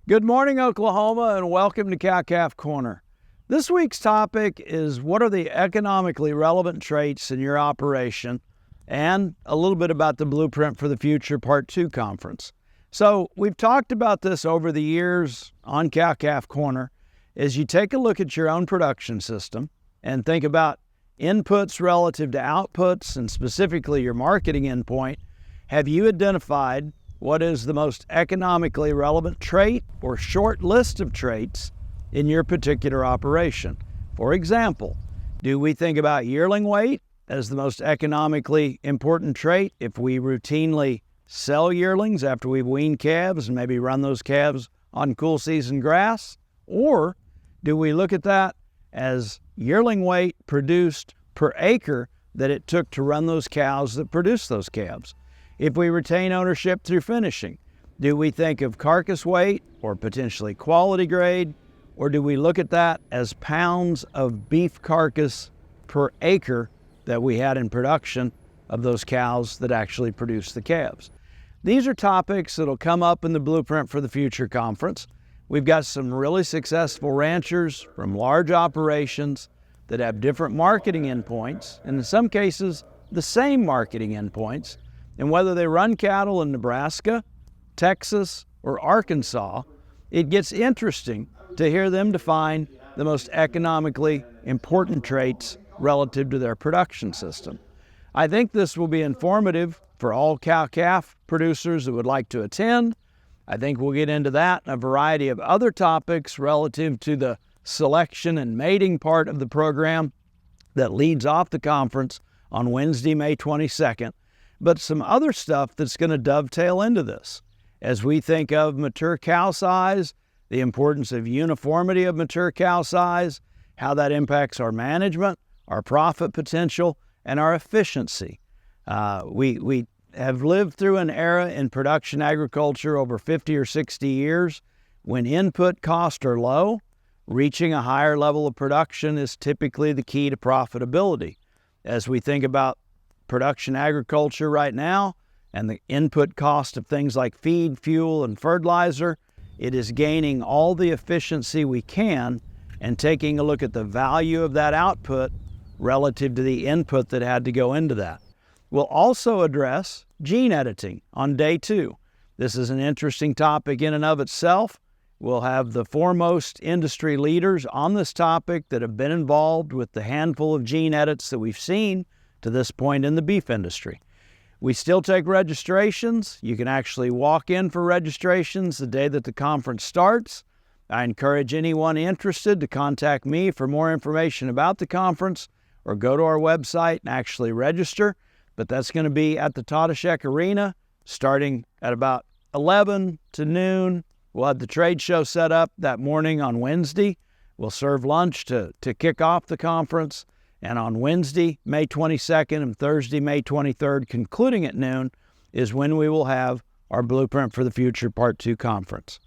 Good morning, Oklahoma, and welcome to Cow-Calf Corner. This week's topic is what are the economically relevant traits in your operation, and a little bit about the Blueprint for the Future Part 2 conference. So we've talked about this over the years on Cow-Calf Corner. As you take a look at your own production system and think about inputs relative to outputs, and specifically your marketing endpoint, have you identified what is the most economically relevant trait or short list of traits in your particular operation? For example, do we think about yearling weight as the most economically important trait if we routinely sell yearlings after we've weaned calves and maybe run those calves on cool season grass? Or do we look at that as yearling weight produced per acre that it took to run those cows that produce those calves? If we retain ownership through finishing, do we think of carcass weight or potentially quality grade, or do we look at that as pounds of beef carcass per acre that we had in production of those cows that actually produce the calves? These are topics that'll come up in the Blueprint for the Future conference. We've got some really successful ranchers from large operations that have different marketing endpoints, and in some cases, the same marketing endpoints. And whether they run cattle in Nebraska, Texas, or Arkansas, it gets interesting to hear them define the most economically important traits relative to their production system. I think this will be informative for all cow-calf producers that would like to attend. I think we'll get into that and a variety of other topics relative to the selection and mating part of the program that leads off the conference on Wednesday, May 22nd. But some other stuff that's going to dovetail into this. As we think of mature cow size, the importance of uniformity of mature cow size, how that impacts our management, our profit potential, and our efficiency. We have lived through an era in production agriculture over 50 or 60 years when input costs are low. Reaching a higher level of production is typically the key to profitability. As we think about production agriculture right now and the input cost of things like feed, fuel, and fertilizer, it is gaining all the efficiency we can and taking a look at the value of that output relative to the input that had to go into that. We'll also address gene editing on day 2. This is an interesting topic in and of itself. We'll have the foremost industry leaders on this topic that have been involved with the handful of gene edits that we've seen to this point in the beef industry. We still take registrations. You can actually walk in for registrations the day that the conference starts. I encourage anyone interested to contact me for more information about the conference or go to our website and actually register. But that's going to be at the Todashek Arena starting at about 11 to noon. We'll have the trade show set up that morning on Wednesday. We'll serve lunch to kick off the conference. And on Wednesday, May 22nd, and Thursday, May 23rd, concluding at noon, is when we will have our Blueprint for the Future Part 2 conference.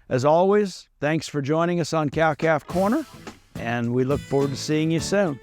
As always, thanks for joining us on Cow-Calf Corner, and we look forward to seeing you soon.